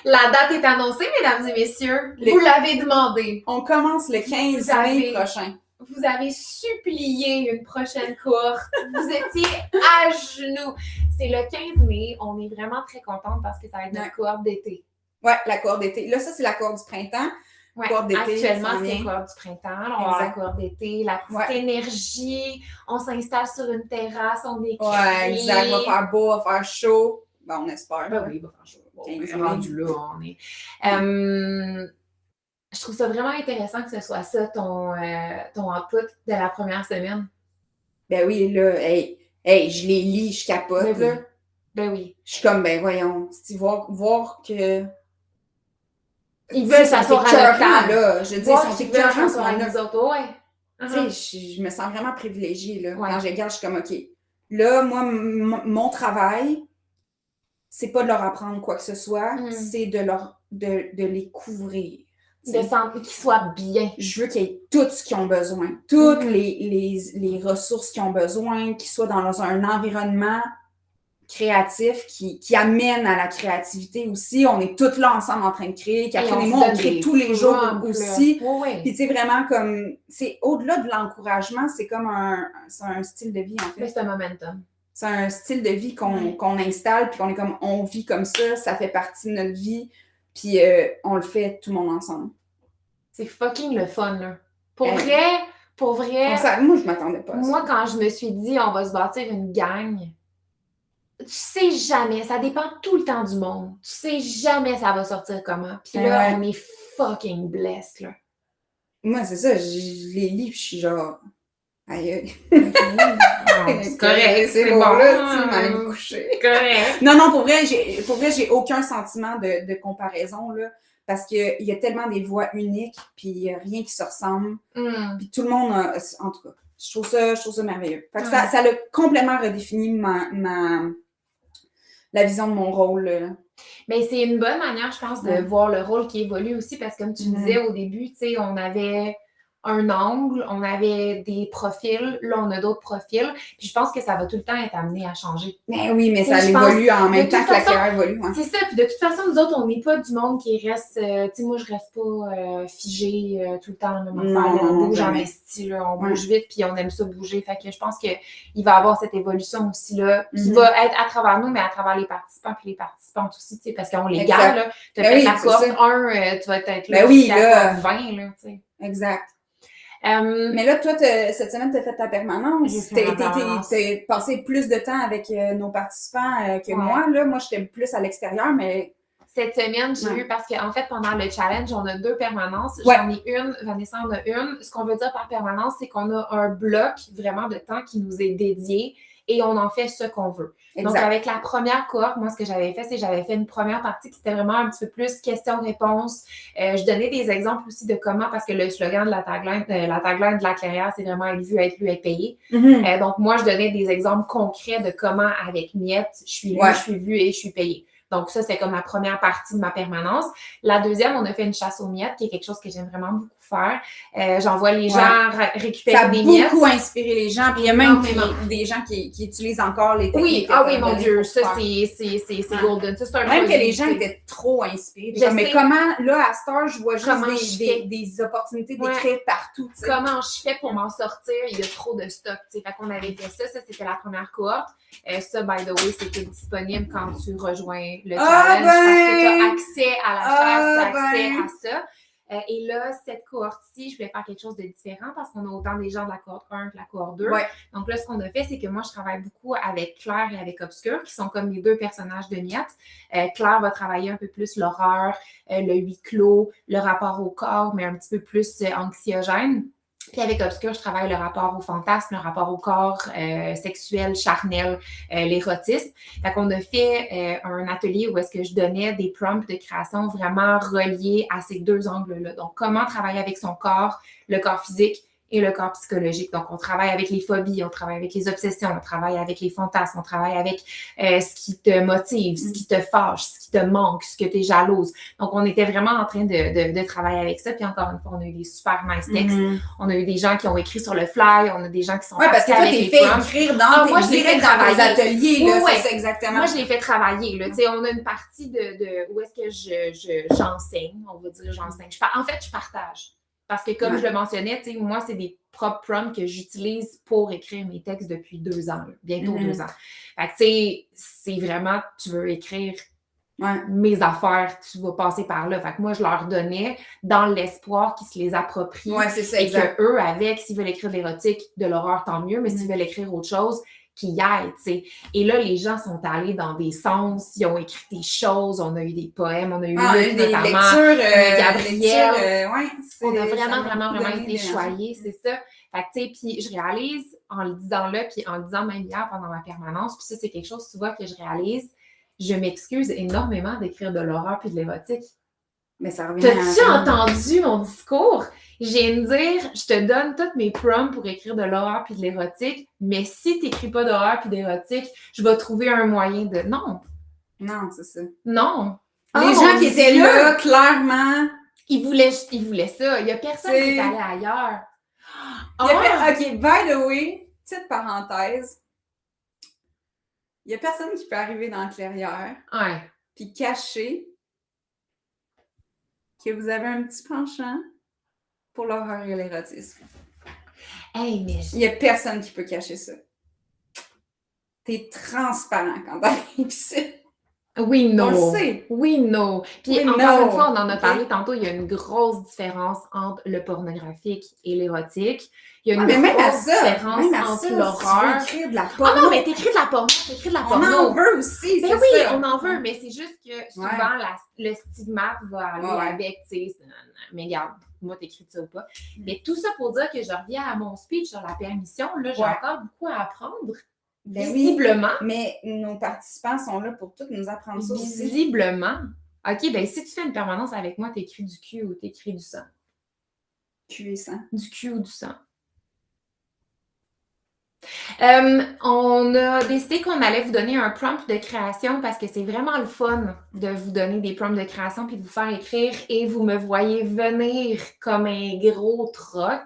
la date est annoncée, mesdames et messieurs. Vous l'avez demandé. On commence le 15 mai prochain. Vous avez supplié une prochaine cohorte. Vous étiez à genoux. C'est le 15 mai. On est vraiment très contente parce que ça va être notre cohorte d'été. Oui, la cohorte d'été. Là, ça, c'est la cohorte du printemps. Ouais, actuellement, c'est la cohorte du printemps. On va la cohorte d'été, la petite énergie. On s'installe sur une terrasse, on écrit. Ouais, exact. Il va faire beau, il va faire chaud. Ben, on espère. Ben oui, il va faire chaud. Bon, on est rendu là, on est... je trouve ça vraiment intéressant que ce soit ça, ton output de la première semaine. Ben oui, là, hey, je les lis, je capote. Ben oui. Je suis comme, ben voyons, voir que... Ils veulent s'asseoir à notre table. Là. Je veux dire, ils sont écœurants sur les autres, ouais. Tu sais, je me sens vraiment privilégiée, là. Quand je regarde, je suis comme, OK, là, moi, mon travail, c'est pas de leur apprendre quoi que ce soit, c'est de les couvrir. De sentir qu'ils soient bien. Je veux qu'ils aient tout ce qu'ils ont besoin, toutes les ressources qu'ils ont besoin, qu'ils soient dans un environnement créatif qui amène à la créativité aussi. On est toutes là ensemble en train de créer. Catherine et moi, on crée tous les jours aussi. Puis tu sais, vraiment comme, c'est au-delà de l'encouragement, c'est comme un style de vie en fait. Mais c'est un momentum. C'est un style de vie qu'on installe, puis on vit comme ça fait partie de notre vie, puis on le fait tout le monde ensemble. C'est fucking le fun, là. Pour vrai... moi, je m'attendais pas à ça. Moi, quand je me suis dit, on va se bâtir une gang, tu sais jamais, ça dépend tout le temps du monde. Tu sais jamais ça va sortir comment. Puis là, on est fucking blessed, là. Moi, c'est ça, je les lis, puis je suis genre... Aïe, c'est correct, c'est bon, là, tu m'allais me coucher. Correct. Non, pour vrai, j'ai aucun sentiment de comparaison, là, parce qu'il y a tellement des voix uniques, puis il n'y a rien qui se ressemble. Puis tout le monde, en tout cas, je trouve ça merveilleux. Fait que ça a complètement redéfini la vision de mon rôle, là. Mais c'est une bonne manière, je pense, de voir le rôle qui évolue aussi, parce que comme tu disais au début, tu sais, on avait un angle, on avait des profils, là, on a d'autres profils. Puis je pense que ça va tout le temps être amené à changer. Mais oui, mais ça évolue en même temps que la carrière évolue. C'est ça, puis de toute façon, nous autres, on n'est pas du monde qui reste, tu sais, moi, je reste pas figée tout le temps, même affaire, on bouge en esti, là, on bouge vite, puis on aime ça bouger. Fait que je pense qu'il va y avoir cette évolution aussi, là, qui va être à travers nous, mais à travers les participants, puis les participantes aussi, tu sais, parce qu'on les garde, là. Tu as fait la cohorte 1, tu vas être là, jusqu'à 20, là, tu sais. Exact. Mais là, toi, cette semaine, tu as fait ta permanence. Tu as passé plus de temps avec nos participants que moi. Là, moi, j'étais plus à l'extérieur, mais... Cette semaine, j'ai eu, parce qu'en fait, pendant le challenge, on a 2 permanences. J'en ai une, Vanessa en a une. Ce qu'on veut dire par permanence, c'est qu'on a un bloc vraiment de temps qui nous est dédié et on en fait ce qu'on veut. Exact. Donc, avec la première cohorte, moi, ce que j'avais fait, c'est que j'avais fait une première partie qui était vraiment un petit peu plus questions-réponses. Je donnais des exemples aussi de comment, parce que le slogan de la tagline de la clairière, c'est vraiment être vu, être lu, être payé. Donc, moi, je donnais des exemples concrets de comment, avec Miette, je suis lue, je suis vue et je suis payée. Donc, ça, c'est comme la première partie de ma permanence. La deuxième, on a fait une chasse aux miettes, qui est quelque chose que j'aime vraiment beaucoup faire. J'envoie les gens récupérer des miettes. Ça a beaucoup inspiré les gens. Puis il y a même des gens qui utilisent encore les techniques. Oui, mon Dieu, ça, c'est golden. Ça, c'est même que les gens étaient trop inspirés. Mais comment, là, à cette heure, je vois juste des opportunités d'écrire partout. T'sais. Comment je fais pour m'en sortir? Il y a trop de stock. T'sais. Fait qu'on avait fait ça. Ça, c'était la première cohorte. Ça, by the way, c'était disponible quand tu rejoins le challenge parce que tu as accès à la chasse, tu as accès à ça. Et là, cette cohorte-ci, je voulais faire quelque chose de différent parce qu'on a autant des gens de la cohorte 1 que la cohorte 2. Donc là, ce qu'on a fait, c'est que moi, je travaille beaucoup avec Claire et avec Obscur, qui sont comme les 2 personnages de Miette. Claire va travailler un peu plus l'horreur, le huis clos, le rapport au corps, mais un petit peu plus anxiogène. Puis avec Obscur, je travaille le rapport au fantasme, le rapport au corps sexuel, charnel, l'érotisme. Fait qu'on a fait un atelier où est-ce que je donnais des prompts de création vraiment reliés à ces 2 angles-là. Donc, comment travailler avec son corps, le corps physique et le corps psychologique. Donc, on travaille avec les phobies, on travaille avec les obsessions, on travaille avec les fantasmes, on travaille avec ce qui te motive, ce qui te fâche, ce qui te manque, ce que tu es jalouse. Donc, on était vraiment en train de travailler avec ça. Puis encore une fois, on a eu des super nice textes. On a eu des gens qui ont écrit sur le fly, on a des gens qui sont parce que toi, t'es fait écrire dans tes ateliers. Là, c'est exactement. Moi, je l'ai fait travailler. Là. On a une partie de où est-ce que j'enseigne, on va dire j'enseigne. En fait, je partage. Parce que comme je le mentionnais, moi, c'est des propres prompts que j'utilise pour écrire mes textes depuis 2 ans, là, bientôt 2 ans. Fait que, tu sais, c'est vraiment, tu veux écrire mes affaires, tu vas passer par là. Fait que moi, je leur donnais dans l'espoir qu'ils se les approprient. C'est ça, et qu'eux, avec, s'ils veulent écrire de l'érotique, de l'horreur, tant mieux, mais s'ils veulent écrire autre chose, qui y aille, tu sais. Et là, les gens sont allés dans des sens, ils ont écrit des choses, on a eu des poèmes, on a eu des notamment Gabriel. On a vraiment été choyés, c'est ça. Fait que, tu sais, puis je réalise, en le disant là, puis en le disant même hier pendant ma permanence, puis ça, c'est quelque chose, tu vois, que je réalise, je m'excuse énormément d'écrire de l'horreur puis de l'érotique. Mais ça revient T'as-tu entendu mon discours? J'ai de dire, je te donne toutes mes prompts pour écrire de l'horreur puis de l'érotique, mais si t'écris pas d'horreur puis d'érotique, je vais trouver un moyen de... Non, c'est ça. Non. Les gens qui étaient là, clairement... Ils voulaient ça. Il y a personne qui est allé ailleurs. OK, by the way, petite parenthèse, il y a personne qui peut arriver dans la clairière puis cacher que vous avez un petit penchant pour l'horreur et l'érotisme. Hey, mais... Il n'y a personne qui peut cacher ça. T'es transparent quand t'arrives ici. We know. On le sait. We know. Puis encore une fois, on en a parlé tantôt, il y a une grosse différence entre le pornographique et l'érotique. Il y a une grosse différence entre l'horreur. Tu écrire de la porno. Ah non, mais t'écris de la porno, t'écris de la porno. On en veut aussi, ben oui, ça. On en veut, mais c'est juste que souvent, le stigmate va aller avec, tu sais, mais regarde, moi, t'écris ça ou pas. Mais tout ça pour dire que je reviens à mon speech sur la permission, là, j'ai encore beaucoup à apprendre. Ben visiblement. Oui, mais nos participants sont là pour tout nous apprendre ça aussi. Visiblement. OK, ben si tu fais une permanence avec moi, t'écris du cul ou t'écris du sang? Cul et sang. Du cul ou du sang. On a décidé qu'on allait vous donner un prompt de création parce que c'est vraiment le fun de vous donner des prompts de création puis de vous faire écrire et vous me voyez venir comme un gros troc.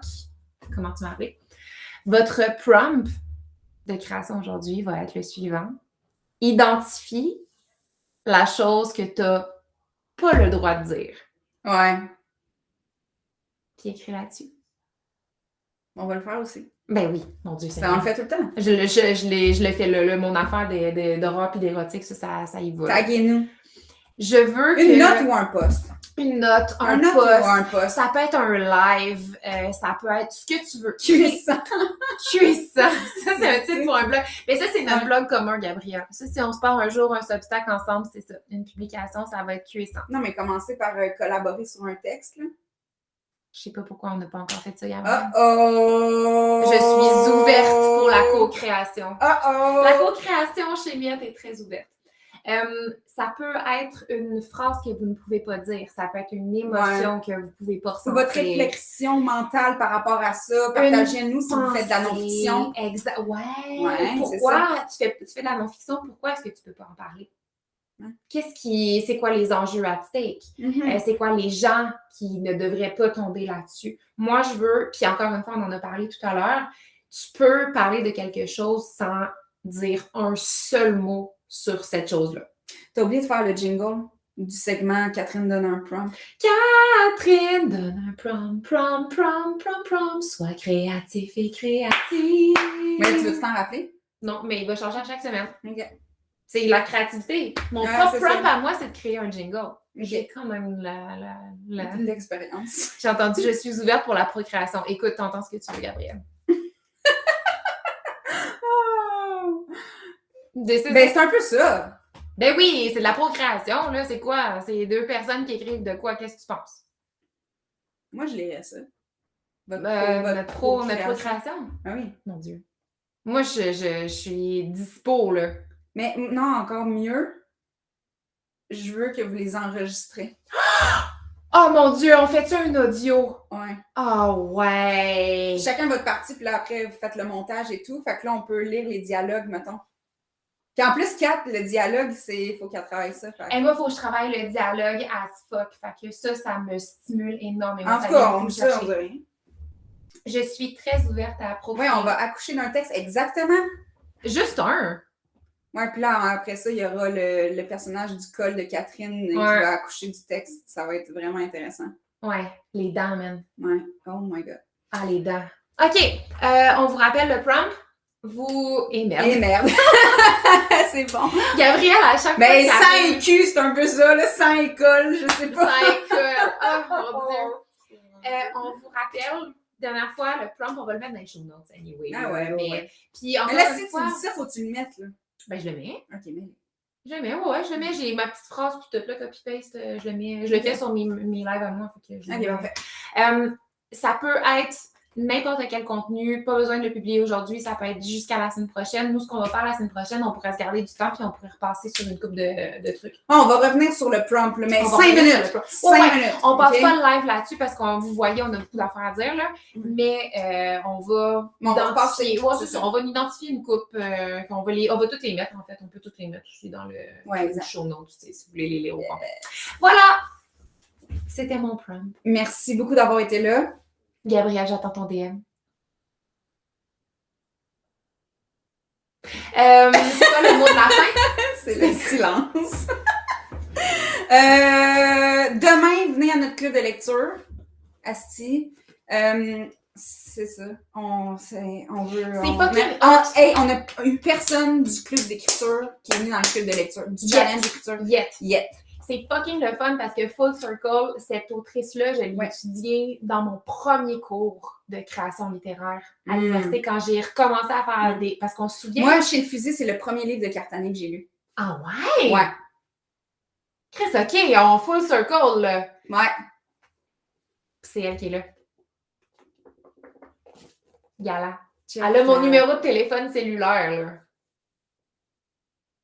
Comment tu m'as appelé? Votre prompt de création aujourd'hui va être le suivant. Identifie la chose que tu n'as pas le droit de dire. Ouais. Puis écris là-dessus. On va le faire aussi. Ben oui, mon Dieu. On le fait tout le temps. Je le fais, mon affaire d'horreur et d'érotique, ça y va. Taguez-nous. Je veux Une note ou un post? Une note, un post. Ça peut être un live, ça peut être ce que tu veux. Cuissant. Cuissant. Ça, c'est un titre pour un blog. Mais ça, c'est notre blog commun, Gabrielle. Ça, si on se part un jour un Substack ensemble, c'est ça. Une publication, ça va être cuissant. Non, mais commencer par collaborer sur un texte, là. Je sais pas pourquoi on n'a pas encore fait ça, Gabrielle. Oh! Je suis ouverte pour la co-création. Oh! La co-création chez Miette est très ouverte. Ça peut être une phrase que vous ne pouvez pas dire. Ça peut être une émotion que vous ne pouvez pas ressentir. Votre réflexion mentale par rapport à ça. Partagez-nous si vous faites de la non-fiction. Exact. Ouais. Pourquoi tu fais de la non-fiction? Pourquoi est-ce que tu ne peux pas en parler? C'est quoi les enjeux à stake? C'est quoi les gens qui ne devraient pas tomber là-dessus? Moi, je veux, puis encore une fois, on en a parlé tout à l'heure, tu peux parler de quelque chose sans dire un seul mot sur cette chose-là. T'as oublié de faire le jingle du segment Catherine donne un prompt. Catherine donne un prompt, sois créatif et créative. Mais tu veux t'en rappeler? Non, mais il va changer à chaque semaine. OK. C'est la créativité. Mon propre prompt à moi, c'est de créer un jingle. Okay. J'ai quand même l'expérience. J'ai entendu, je suis ouverte pour la procréation. Écoute, t'entends ce que tu veux, Gabrielle. C'est un peu ça. Ben oui, c'est de la procréation, là. C'est quoi? C'est deux personnes qui écrivent de quoi? Qu'est-ce que tu penses? Moi, je lirais ça. Notre procréation? Ah oui. Mon Dieu. Moi, je suis dispo, là. Mais non, encore mieux, je veux que vous les enregistrez. Oh mon Dieu, on fait-tu un audio? Ouais. Oh ouais! Chacun votre partie, puis là, après, vous faites le montage et tout. Fait que là, on peut lire les dialogues, mettons. Puis en plus, Kat, le dialogue, il faut qu'elle travaille ça. Et moi, il faut que je travaille le dialogue as fuck. Fait que ça me stimule énormément. En tout cas, on dit rien. Je suis très ouverte à approfondir. Oui, on va accoucher d'un texte, exactement. Juste un. Ouais, puis là, après ça, il y aura le personnage du col de Catherine qui va accoucher du texte. Ça va être vraiment intéressant. Ouais, les dents, man. Ouais, oh my God. Ah, les dents. OK, on vous rappelle le prompt. Et merde. Et merde. C'est bon. Gabrielle, à chaque fois. Ben, sans écu, c'est un peu ça, là. Sans école, je sais pas. Sans école. Oh, mon Dieu. On vous rappelle, dernière fois, le prompt, on va le mettre dans les show notes, anyway. Ah ouais, mais, puis, encore là, si une fois, tu dis ça, faut que tu le mettes, là. Ben, je le mets. OK, mais. Je le mets, ouais, je le mets. J'ai ma petite phrase, puis tout là, copy-paste, je le mets. Je le fais sur mes lives à moi. Fait que OK, parfait. Ça peut être n'importe quel contenu, pas besoin de le publier aujourd'hui, ça peut être jusqu'à la semaine prochaine. Nous, ce qu'on va faire la semaine prochaine, on pourrait se garder du temps puis on pourrait repasser sur une couple de trucs. On va revenir sur le prompt, mais 5 minutes. 5 minutes. On passe pas le live là-dessus parce qu'on vous voyez, on a beaucoup d'affaires à dire, là. Mais on va identifier. On va identifier une coupe. On va toutes les mettre, en fait. On peut toutes les mettre aussi dans le show notes, si vous voulez les lire au compte. Voilà! C'était mon prompt. Merci beaucoup d'avoir été là. Gabrielle, j'attends ton DM. C'est quoi le mot de la fin? C'est le silence. Demain, venez à notre club de lecture, Asti. C'est ça. On veut... C'est pas on a eu personne du club d'écriture qui est venu dans le club de lecture, du challenge d'écriture. Yet. C'est fucking le fun parce que Full Circle, cette autrice-là, je l'ai étudiée dans mon premier cours de création littéraire à l'université quand j'ai recommencé à faire des... Parce qu'on se souvient... Moi, Chez le fusil, c'est le premier livre de Cartanet que j'ai lu. Ah ouais? Ouais. Chris, OK, on Full Circle, là. Ouais. C'est elle qui est là. Gala. Elle a mon numéro de téléphone cellulaire, là.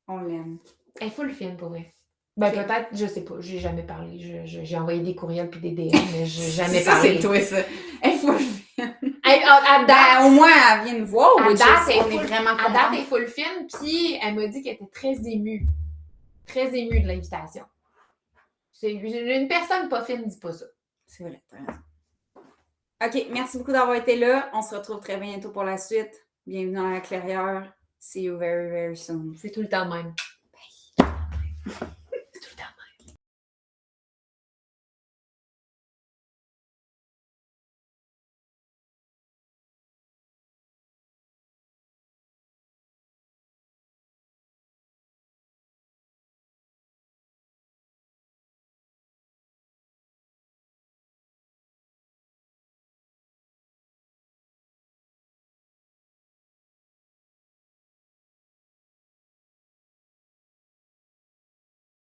On l'aime. Elle est full fine, pour vrai. Ben, peut-être, je sais pas, j'ai jamais parlé. J'ai envoyé des courriels puis des DM, mais j'ai jamais parlé. C'est toi, ça. Elle est full fine. À date, au moins, elle vient me voir. À date, on est vraiment contents. À date, elle est full fine, puis elle m'a dit qu'elle était très émue. Très émue de l'invitation. Une personne pas fine dit pas ça. C'est vrai, t'as raison. OK, merci beaucoup d'avoir été là. On se retrouve très bientôt pour la suite. Bienvenue dans la clairière. See you very, very soon. C'est tout le temps de même. Bye.